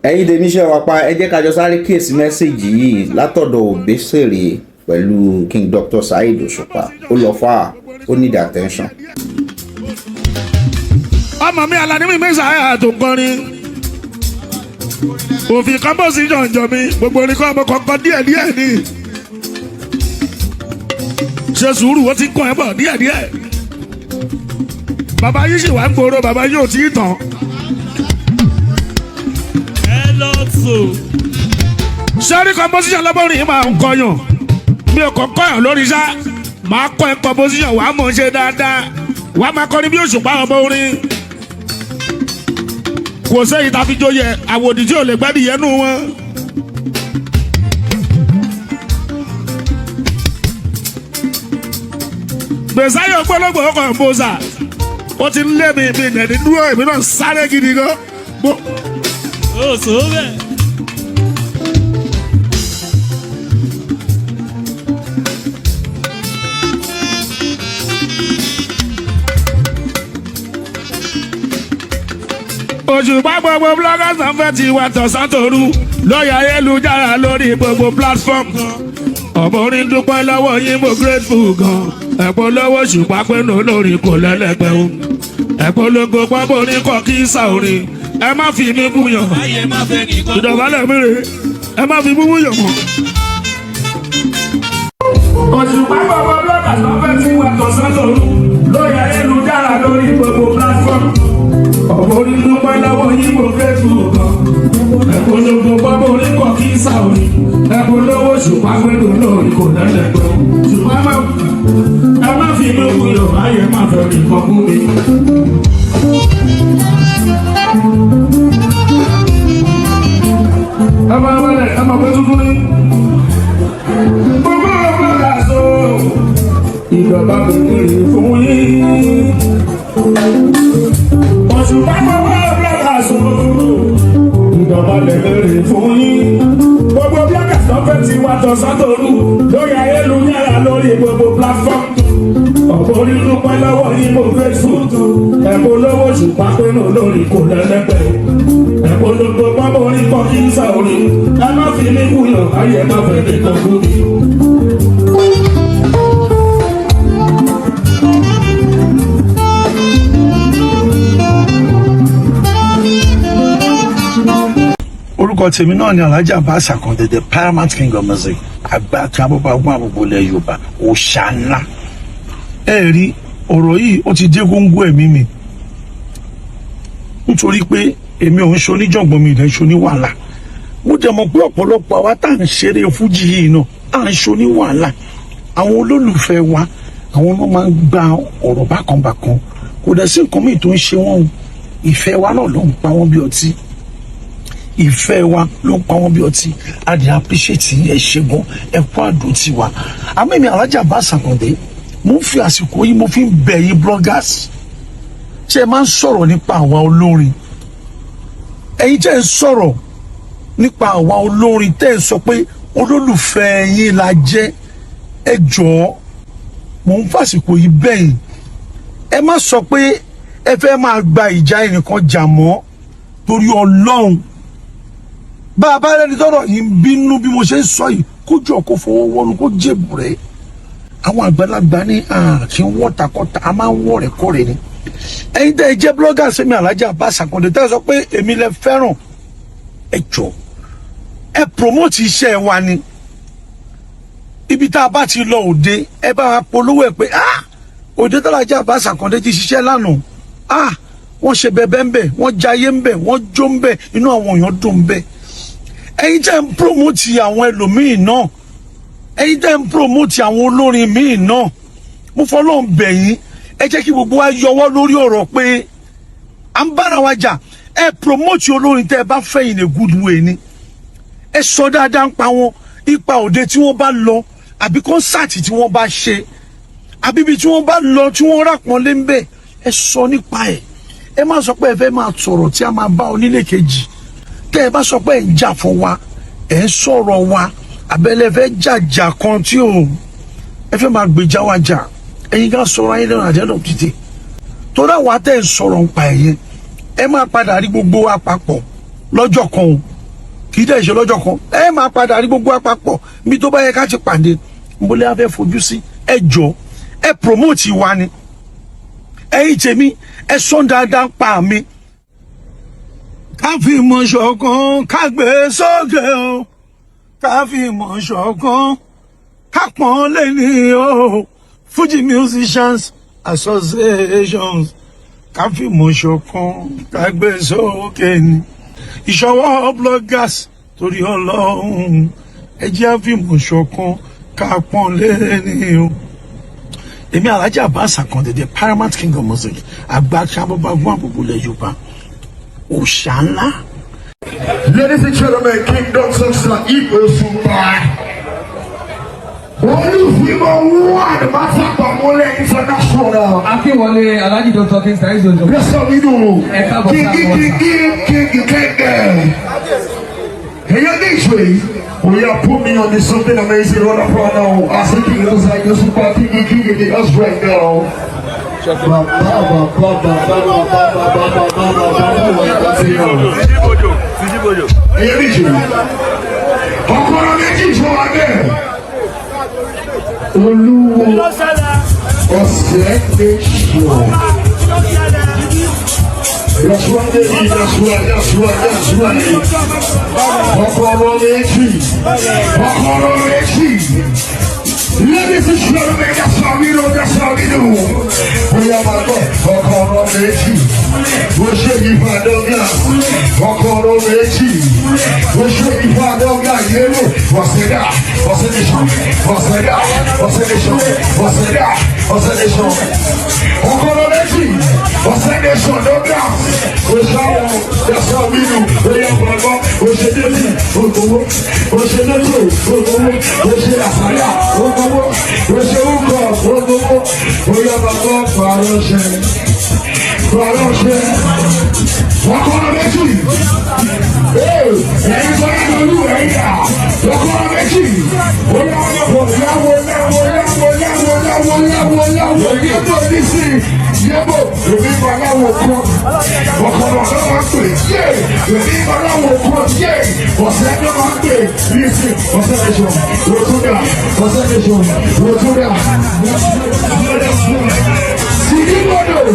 ẹ̀yin tèmi ṣe wá pa ẹ jẹ́ ká jọ sáré kíyèsí mẹ́sẹ̀gì yìí látọ̀dọ̀ Òbésèré pẹ̀lú King Dr. Saheed Òṣùpá ó lọ fà á ó need attention. ọmọ mi Àlàní mi Mèsáyà tó kọrin òfin composition jọ mi gbogbo orin kọ́ ọmọ kọ̀ọ̀kan díẹ̀díẹ̀ ni ṣe sùúrù ó ti kọ́ ẹ bọ̀ díẹ̀díẹ̀ bàbá yìí sì wá ń gbòòrò bàbá yìí ò tí ì tàn. sẹ́rí composition lọ́bọ̀rin yìí máa ń kọyàn mi ò kọ́ kọ́yàn lórí iṣẹ́ máa kọ́ ẹ composition wàá mọ̀ ṣe dáadáa wàá máa kọrin bí Òṣùpá ọmọ orin kò sẹ́yìn tá a fi jóye àwòdì tí ò lè gbẹ́dì yẹnu wọn. Mèsáyà ògbólógbò ọkọ̀ ìbòsà ó ti ń lé mi nẹ̀ẹ́dì dúró èmi náà sáré gidi gan. ó sọ bẹ́ẹ̀. Òṣùpá gbogbo bloggers náà fẹ́ ti wà tọ̀sán tòru lórí ayélujára lórí gbogbo platform kan. ọmọ orin dúpẹ́ lọ́wọ́ yín mo grateful gan. ẹ̀pọ̀ lọ́wọ́ Òṣùpá pẹ́ẹ́nù lórí kò lẹ́lẹ́gbẹ́ o. ẹ̀pọ̀ lógo pápọ̀ orin kọ́ kí sá orin. ẹ má fi mí búyàn. ìdọ̀bálẹ̀ mi rè ẹ má fi búyàn mọ́. Òṣùpá gbogbo bloggers náà fẹ́ ti wà tọ̀sán tòru lórí ayélujára lórí gbogbo platform. ọmọ orin dúpẹ́ lọ́wọ́ yín mo grateful gan. ẹ̀pọ̀ lógo pápọ̀ orin kọ́ kí sá orin. ẹ̀pọ̀ lọ́wọ́ Òṣùpá pẹ́ẹ́nù lórí kò lẹ́lẹ́gbẹ́ o. Ṣùgbọ́n ẹ má fi inú kúrò ayé má fẹ́ rí kan fún mi. ẹ máa wọlé ẹ máa pẹ́ tuntun ní. gbogbo ọgbọ́n là so ìjọba kékeré fún yín. Òṣùpá gbogbo ọgbọ́n là so ìjọba kékeré fún yín. gbogbo bloggers náà fẹ́ ti wá tọ̀sán tòru lórí ayélujára lórí gbogbo platform. ọ̀pọ̀ orin dúpẹ́ lọ́wọ́ yín mo grateful tó. ẹ̀pọ̀ lọ́wọ́ Òṣùpá pẹ́ẹ́nù lórí kò lẹ́lẹ́gbẹ́. ẹ̀pọ̀ lógo pápọ̀ orin kọ́ kí n sá orin. ẹ má fi mí kúyàn ayé má fẹ́ mi kàn fún mi. orúkọ tèmi náà ni Alhaji Abbas Akande, the Paramount King of Music, àgbà kan bọ́bá ọgbọ́n àbúgbò ilẹ̀ Yorùbá, òòṣà ńlá. ẹ rí ọ̀rọ̀ yìí ó ti dé góńgó ẹ̀mí mi nítorí pé èmi ò ń ṣe oníjàngbọ̀n mi ìdẹ́ ṣe oníwàhálà. mo dẹ̀ mọ̀ pé ọ̀pọ̀lọpọ̀ àwa tá à ń ṣeré fújì yìí náà à ń ṣe oníwàhálà. àwọn olólùfẹ́ wa àwọn náà máa ń gba ọ̀rọ̀ bákanbàkan, kò dẹ̀ sí nǹkan míì tó ń ṣe wọ́n o. ìfẹ́ wa náà ló ń pa wọ́n bí ọtí, ìfẹ́ wa ló ń pa wọ́n bí ọtí. a dẹ̀ appreciate ẹ ṣe gan, ẹ kú àdó tiwa. àmọ́ èmi Alhaji Abbas Akande mo ń fi àsìkò yìí mo fi ń bẹ̀ yín bloggers ṣé ẹ máa ń sọ̀rọ̀ nípa àwa olórin. ẹ̀yin tẹ́ ń sọ̀rọ̀ nípa àwa olórin tẹ́ ń sọ pé olólùfẹ́ yín la jẹ́, ẹ jọ̀ọ́ mo ń fàsìkò yìí bẹ̀ yín. ẹ má sọ pé ẹ fẹ́ máa gba ìjà ẹnìkan jà mọ́ torí Ọlọ́run. bá a bá rẹ́ni tọ́rọ̀ yìí ń bínú bí mo ṣe ń sọ yìí kó jọ kó fọwọ́ wọnú kó jèbù rẹ̀. àwọn àgbàlagbà ní kí n wọ́n takọ́ta a máa ń wọ́ rẹ̀ kọ́ rẹ̀ ni. ẹ̀yin tẹ́ ẹ jẹ́ blogger sẹ́mi Alhaji Abbas Akande tẹ́ ẹ sọ pé èmi lẹ fẹ́ràn, ẹ jọ ẹ promote iṣẹ́ wa ni. ibi tá a bá ti lọ òde ẹ bá wa polówó ẹ pé òde tó Alhaji Abbas Akande ti ṣiṣẹ́ lánàá wọ́n ṣe bẹ̀bẹ̀ ń bẹ̀, wọ́n jayé ń bẹ̀, wọ́n jó ń bẹ̀, inú àwọn èèyàn dùn ń bẹ̀. ẹ̀yin tẹ́ ń promote àwọn ẹlòmíì náà, ẹ̀yin tẹ́ ń promote àwọn olórin míì náà, mo fọlọ́n bẹ̀ yín ẹ jẹ́ kí gbogbo wa yọwọ́ lórí ọ̀rọ̀ pé à ń bára wa jà. ẹ promote olórin tẹ́ ẹ bá fẹ́ in a good way ni. ẹ sọ dáadáa ń pa wọn, ipa òde tí wọ́n bá lọ àbí kọ́nsáàtì tí wọ́n bá ṣe àbí ibi tí wọ́n bá lọ tí wọ́n rápọ̀nlé ń bẹ̀, ẹ sọ nípa ẹ̀. ẹ má sọ pé ẹ fẹ́ máa sọ̀rọ̀ tí a máa bá onílé kejì. tẹ́ ẹ bá sọ pé ẹ ń jà fún wa, ẹ ń sọ̀rọ̀ wa, àbẹ̀lẹ̀ fẹ́ jàjà kan tí ò ẹ fẹ́ máa gbèjà wa jà, ẹ̀yin ká sọ̀rọ̀ ayé lẹ́nu àjẹ́dọ̀ títì. torí àwa tẹ́ ẹ sọ̀rọ̀ nípa ẹ̀yẹ ẹ máa padà rí gbogbo wa papọ̀ lọ́jọ́ kan o kì í dẹ̀ ṣe lọ́jọ́ kan ẹ máa padà rí gbogbo àpapọ̀ bí tó bá yẹ ká ti pàdé mo lè fẹ́ fojú sí ẹ jọ ẹ promote wa ni ẹ̀yin tèmi ẹ sọ dáadáa pa mi. ká fi mọ̀ ṣọ̀kan ká gbé sókè o ká fi mọ̀ ṣọ̀kan ká pọ́n lé ní o Fuji Musicians Associations ká fi mọ̀ ṣọ̀kan ká gbé sókè ni ìṣọwọ́ bloggers torí Ọlọ́run ẹ jẹ́ á fi mọ̀ ṣọ̀kan ká pọ́n lé ní o. èmi Alhaji Abbas Akande the Paramount King of Music àgbà sábàbà fún àbùkù ilẹ̀ Yorùbá òòṣà ńlá. Ladies and gentlemen, King Dr. Saheed Osupa. Olúfìmọ̀ one Masapamole International. Akínwọlé Alhaji Dr. King Saheed Osupa. Yes, sir, we do. Ẹ káàbọ̀ King, Kẹ̀kẹ́. Hey, your next way. We are putting on this something amazing right up right now. I see King Dr. Saheed Osupa, King with us right now. Hey, your next way. Ọkọ̀rọ̀ méjì fún wa bẹ́ẹ̀. Olúwo ọ̀sẹ̀ méjì. That's right, baby. That's right. Ọkọ̀rọ̀ méjì. Ladies and gentlemen, that's how we do. Bóyá máa gbọ́ ọkọ̀rọ̀ méjì. Bó ṣe ìfàdọ́gà. Ọkọ̀rọ̀ méjì. Bó ṣe ìfàdọ́gà yẹ́rọ. Ọ̀sẹ̀dá. Ọkọ̀rọ̀ méjì. Ọ̀sẹ̀dẹ̀ṣọ̀ dọ́gà. Oṣàwọ̀ that's how we do. Bóyá máa gbọ́ òṣèdèjì. Ògbówó. Òṣèdèjì. Ògbówó. Òṣè àṣàyà. Ògbówó. Òṣèwúkọ̀. Ògbówó. Bóyá máa gbọ́ pàrọ̀ṣẹ̀. Ọkọ̀rọ̀ méjì. Ẹ̀yin tó yẹ lórí ẹ̀yà. Ọkọ̀rọ̀ méjì. Bóyá yàwó. Yẹ́bò nísì. Yẹ́bò. Èmi baláwo kan. Ọkọ̀rọ̀ ló máa ń pè. Yé. Èmi baláwo kan. Yé. Ọ̀sẹ̀ ló máa ń pè. Nísì. Ọ̀sẹ̀ nation. Rotunda. Sìdí gbọdọ̀.